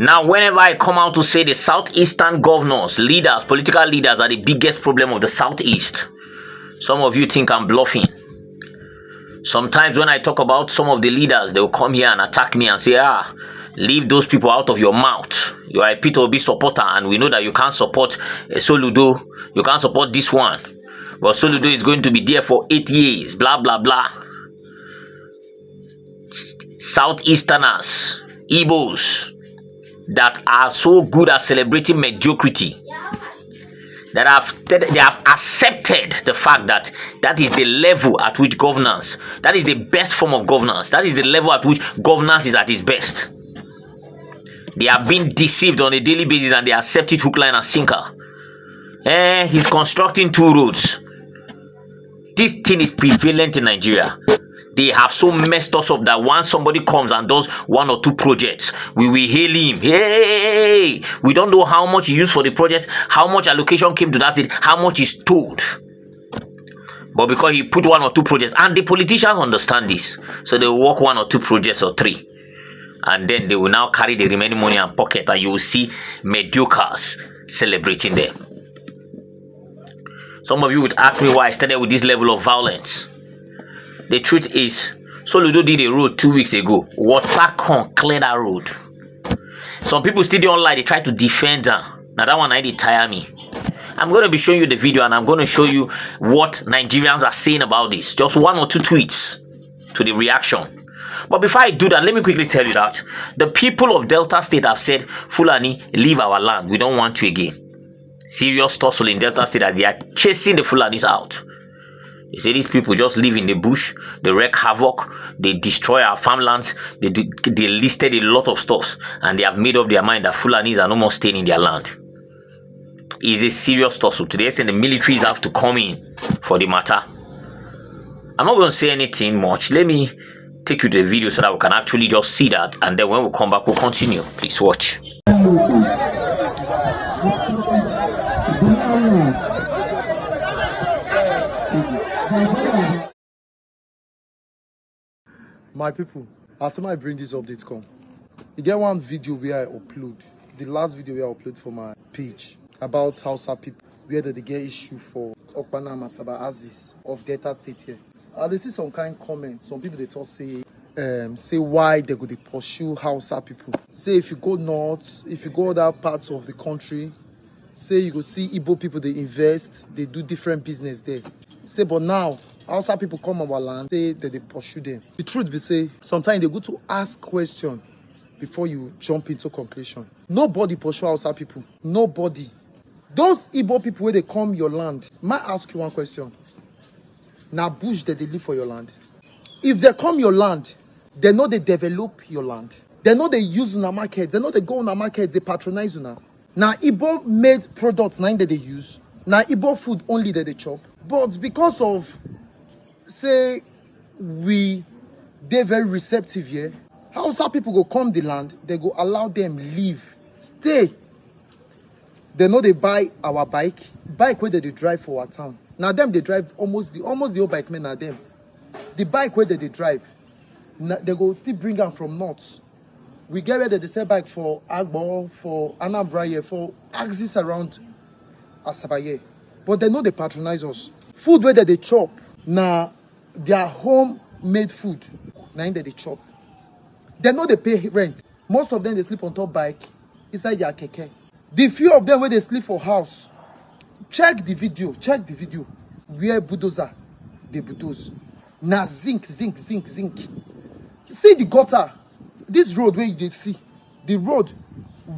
Now, whenever I come out to say the Southeastern governors, leaders, political leaders are the biggest problem of the Southeast, some of you think I'm bluffing. Sometimes when I talk about some of the leaders, they will come here and attack me and say, leave those people out of your mouth. You are a e.t.c supporter and we know that you can't support Soludo. You can't support this one. But Soludo is going to be there for 8 years, blah, blah, blah. Southeasterners, Igbos, that are so good at celebrating mediocrity, that they have accepted the fact that that is the level at which governance, that is the best form of governance, that is the level at which governance is at its best. They are being deceived on a daily basis and they accept it hook, line and sinker. He's constructing 2 roads. This thing is prevalent in Nigeria. They have so messed us up that once somebody comes and does 1 or 2 projects, we will hail him. Hey, we don't know how much he used for the project, how much allocation came to that state, how much is told. But because he put 1 or 2 projects, and the politicians understand this, so they will work 1 or 2 projects or 3. And then they will now carry the remaining money and pocket, and you will see mediocres celebrating them. Some of you would ask me why I started with this level of violence. The truth is, Soludo did a road 2 weeks ago. Water can't clear that road. Some people still don't like, they try to defend her. Now that one I did tire me. I'm going to be showing you the video and I'm going to show you what Nigerians are saying about this. Just 1 or 2 tweets to the reaction. But before I do that, let me quickly tell you that the people of Delta State have said, Fulani, leave our land. We don't want you again. Serious tussle in Delta State as they are chasing the Fulanis out. They say these people just live in the bush, they wreak havoc, they destroy our farmlands, they listed a lot of stuff, and they have made up their mind that Fulanis are no more staying in their land. It's a serious tussle. Today, saying the militaries have to come in for the matter. I'm not going to say anything much. Let me take you to the video so that we can actually just see that, and then when we come back, we'll continue. Please watch. My people, as soon as I bring this update come, you get one video where I upload, the last video where I upload for my page about Hausa people, where they get issue for Okpana Masaba Aziz of Delta State here. They see some kind comments. Some people they talk say why they go to pursue Hausa people. Say if you go north, if you go other parts of the country, say you go see Igbo people they invest, they do different business there. Say but now Hausa people come on our land, say that they pursue them. The truth be say, sometimes they go to ask questions before you jump into conclusion. Nobody pursue Hausa people. Nobody. Those Igbo people where they come your land, might ask you one question. Now bush that they live for your land. If they come your land, they know they develop your land. They know they use in the market. They know they go in the market, they patronize you now. Now Igbo made products now that they use. Now Igbo food only that they chop. But because of say they're very receptive here, Hausa people go come the land, they go allow them live, stay. They know they buy our bike where they drive for our town. Now them they drive almost the old bike men are them. The bike where they drive, they go still bring them from north. We get where they sell bike for Agbo, for Anambra here, for axis around Asabaye. But they know they patronize us. Food where they chop, now their homemade food, now they chop. They know they pay rent. Most of them they sleep on top bike inside their keke. The few of them where they sleep for house, check the video. Where bulldozer, they bulldoze. Now zinc. See the gutter. This road where you see, the road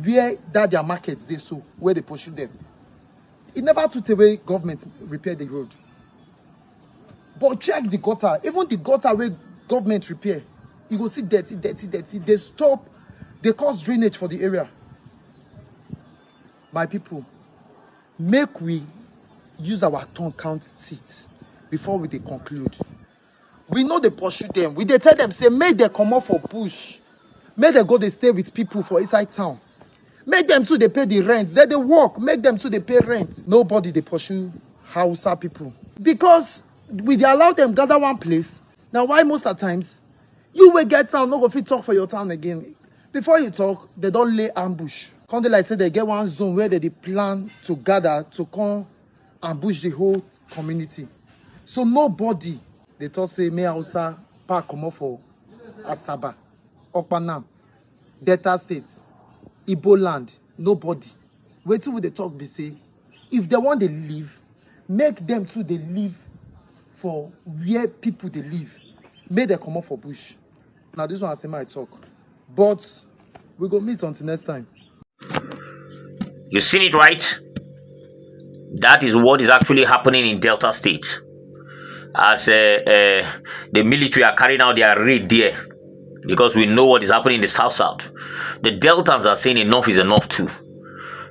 where that their markets they so where they pursue them. It never took away government repair the road. But check the gutter. Even the gutter where government repair, you go see dirty. They stop, they cause drainage for the area. My people, make we use our tongue count seats before we conclude. We know they pursue them. We they tell them, say, make they come up for bush. Make they go they stay with people for inside town. Make them too they pay the rent. They work. Make them too they pay rent. Nobody they pursue Hausa people. Because we they allow them gather one place. Now why most of the times you will get town, no go fit talk for your town again. Before you talk, they don't lay ambush. Come they like say they get one zone where they plan to gather to come ambush the whole community. So nobody they thought say me Hausa park come off for Asaba, Okpanam, Delta State, Igbo land, nobody. Wait till they talk be say if they want to live, make them too they live for where people they live. Make them come off for bush. Now this one I say my talk. But we go meet until next time. You seen it, right? That is what is actually happening in Delta State. As the military are carrying out their raid there. Because we know what is happening in the South. The Deltans are saying enough is enough too.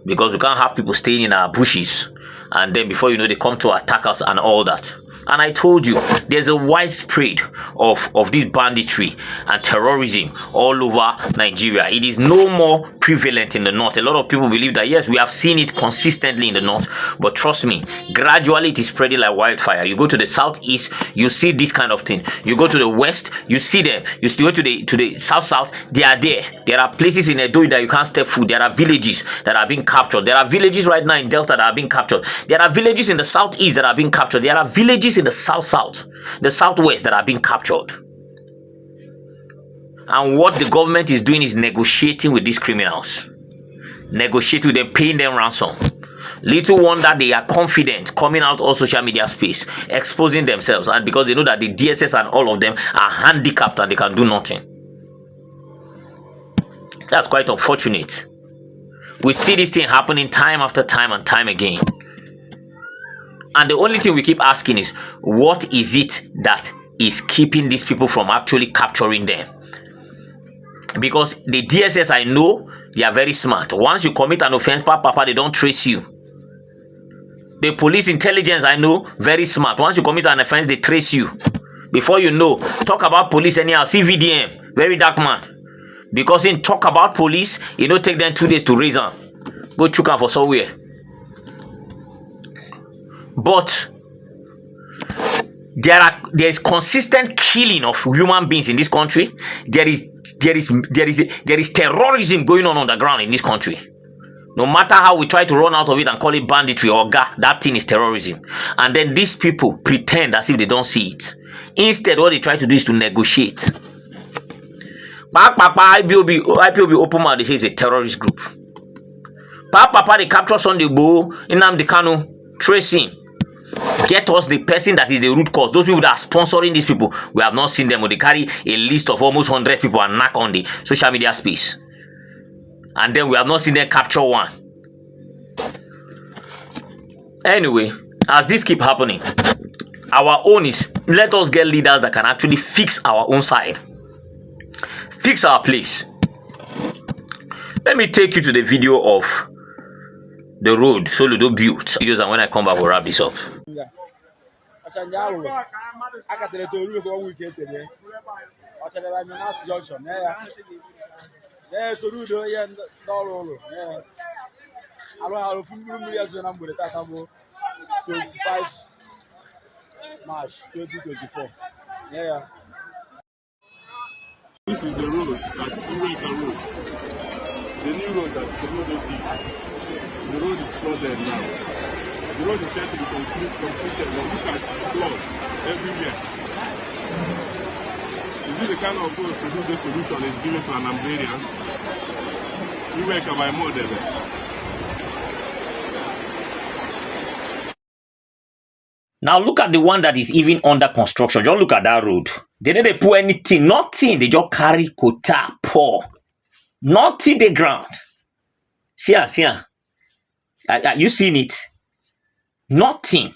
Because we can't have people staying in our bushes. And then before you know, they come to attack us and all that. And I told you, there's a widespread of this banditry and terrorism all over Nigeria. It is no more prevalent in the north. A lot of people believe that, yes, we have seen it consistently in the north. But trust me, gradually it is spreading like wildfire. You go to the southeast, you see this kind of thing. You go to the west, you see them. You still go to the south, they are there. There are places in Edo that you can't step foot. There are villages that are being captured. There are villages right now in Delta that are being captured. There are villages in the southeast that are being captured. There are villages in the south, the southwest that are being captured. And what the government is doing is negotiating with these criminals. Negotiating with them, paying them ransom. Little wonder they are confident coming out on social media space, exposing themselves, and because they know that the DSS and all of them are handicapped and they can do nothing. That's quite unfortunate. We see this thing happening time after time and time again. And the only thing we keep asking is, what is it that is keeping these people from actually capturing them? Because the DSS, I know, they are very smart. Once you commit an offense, papa, they don't trace you. The police intelligence, I know, very smart. Once you commit an offense, they trace you. Before you know, talk about police anyhow, CVDM, very dark man. Because in talk about police, it don't take them 2 days to raise them. Go chook them for somewhere. But there is consistent killing of human beings in this country. There is terrorism going on the ground in this country. No matter how we try to run out of it and call it banditry or that thing is terrorism. And then these people pretend as if they don't see it. Instead, what they try to do is to negotiate. IPOB open mouth, they say it's a terrorist group. They capture Sunday Bo, Nnamdi Kanu, tracing. Get us the person that is the root cause. Those people that are sponsoring these people, we have not seen them. They carry a list of almost 100 people and knock on the social media space. And then we have not seen them capture one. Anyway, as this keep happening, our own is, let us get leaders that can actually fix our own side. Fix our place. Let me take you to the video of the road Soludo built. Videos, and when I come back, we'll wrap this up. March 2024. This is the road, that's the road. The new road that's the road of the road is flooded now. The road is set to be completed, but look at flood everywhere. Is this the kind of road to do this solution is given to Anambrarians? We work by more than that. Now look at the one that is even under construction. Just look at that road. They didn't put anything, nothing. They just carry quota, pour. Nothing the ground. See, you seen it? Nothing.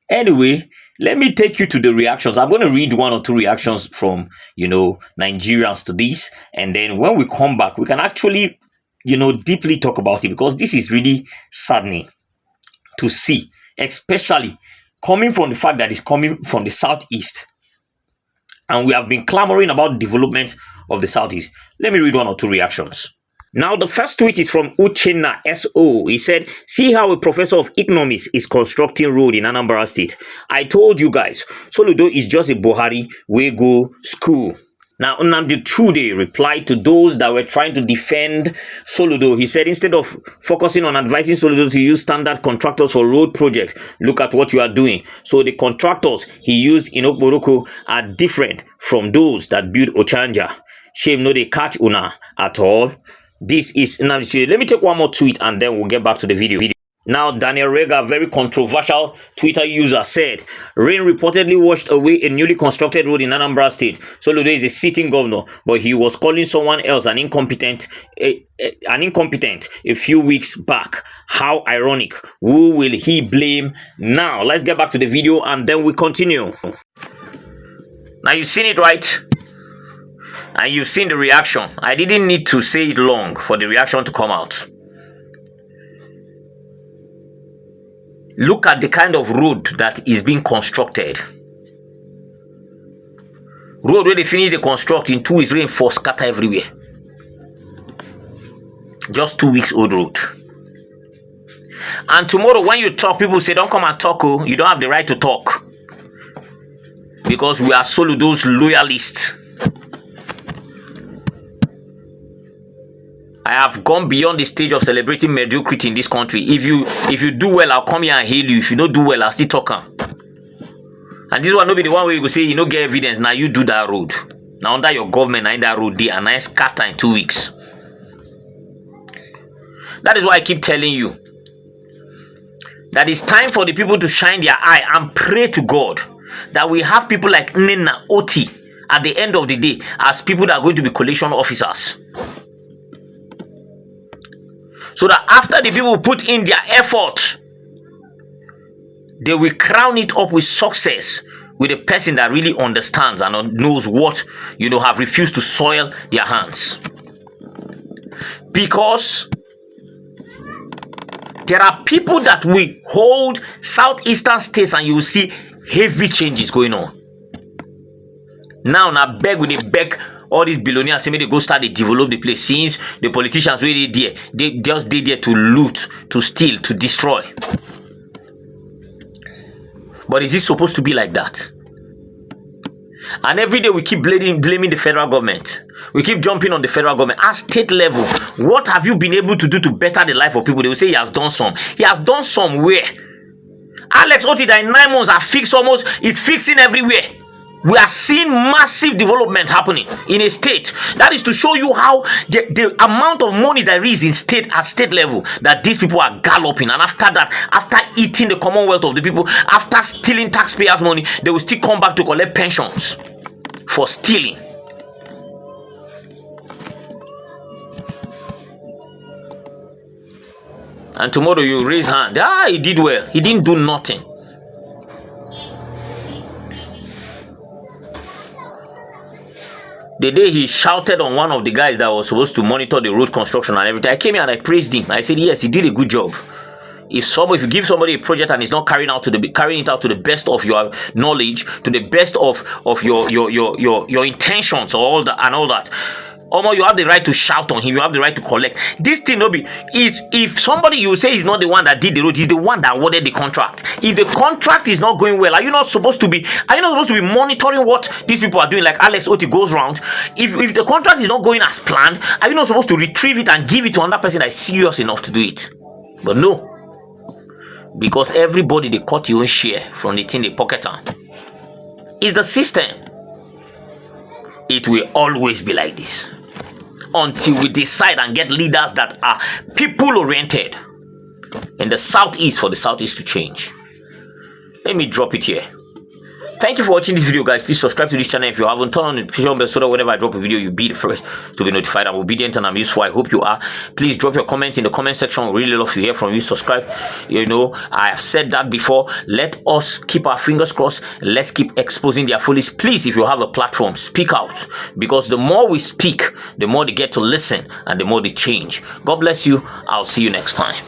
Anyway, let me take you to the reactions. I'm going to read 1 or 2 reactions from, Nigerians to this. And then when we come back, we can actually, deeply talk about it, because this is really saddening to see, especially coming from the fact that it's coming from the southeast. And we have been clamoring about the development of the southeast. Let me read 1 or 2 reactions. Now, the first tweet is from Uchenna SO. He said, see how a professor of economics is constructing road in Anambra State. I told you guys, Soludo is just a Buhari way go school. Now, Nnamdi Chude replied to those that were trying to defend Soludo. He said, instead of focusing on advising Soludo to use standard contractors for road projects, look at what you are doing. So the contractors he used in Okporoko are different from those that build Ochanja. Shame no they catch Una at all. This is Nnamdi Chude. Let me take one more tweet and then we'll get back to the video. Now, Daniel Rega, very controversial Twitter user, said, rain reportedly washed away a newly constructed road in Anambra State. Soludo is a sitting governor, but he was calling someone else an incompetent a few weeks back. How ironic. Who will he blame now? Let's get back to the video and then we continue. Now, you've seen it, right? And you've seen the reaction. I didn't need to say it long for the reaction to come out. Look at the kind of road that is being constructed. Road where they finish the construct in 2 weeks, rain for scatter everywhere. Just 2 weeks old road. And tomorrow when you talk, people say, don't come and talk, oh, you don't have the right to talk. Because we are Soludo's loyalists. I have gone beyond the stage of celebrating mediocrity in this country. If you do well, I'll come here and hail you. If you don't do well, I'll still talk. And this one will be the one where you go say, you don't get evidence. Now you do that road. Now under your government, in that road, they are nice scatter in 2 weeks. That is why I keep telling you that it's time for the people to shine their eye and pray to God that we have people like Nina Oti at the end of the day as people that are going to be collation officers. So that after the people put in their effort, they will crown it up with success with a person that really understands and knows what, have refused to soil their hands. Because there are people that will hold southeastern states and you will see heavy changes going on. Now we beg all these billionaires say, may they go start to develop the place, since the politicians really there. They just did there to loot, to steal, to destroy. But is it supposed to be like that? And every day we keep blaming the federal government. We keep jumping on the federal government. At state level, what have you been able to do to better the life of people? They will say he has done some. He has done some where? Alex Oti that in 9 months are fixed almost, is fixing everywhere. We are seeing massive development happening in a state. That is to show you how the amount of money there is in at state level, that these people are galloping. And after that, after eating the commonwealth of the people, after stealing taxpayers' money, they will still come back to collect pensions for stealing. And tomorrow you raise hand. He did well. He didn't do nothing. The day he shouted on one of the guys that was supposed to monitor the road construction and everything, I came here and I praised him. I said, yes, he did a good job. If you give somebody a project and it's not carrying it out to the best of your knowledge, to the best of your intentions, or all that. You have the right to shout on him. You have the right to collect. This thing no be is, if somebody you say is not the one that did the road, he's the one that awarded the contract. If the contract is not going well, are you not supposed to be monitoring what these people are doing? Like Alex Oti goes round. If the contract is not going as planned, are you not supposed to retrieve it and give it to another person that is serious enough to do it? But no. Because everybody they cut your own share from the thing they pocket on. It's the system. It will always be like this until we decide and get leaders that are people-oriented in the southeast, for the southeast to change. Let me drop it here. Thank you for watching this video, guys. Please subscribe to this channel if you haven't. Turn on the notification bell so that whenever I drop a video, you'll be the first to be notified. I'm obedient and I'm useful. I hope you are. Please drop your comments in the comment section. We really love to hear from you. Subscribe. I have said that before. Let us keep our fingers crossed. Let's keep exposing their follies. Please, if you have a platform, speak out. Because the more we speak, the more they get to listen and the more they change. God bless you. I'll see you next time.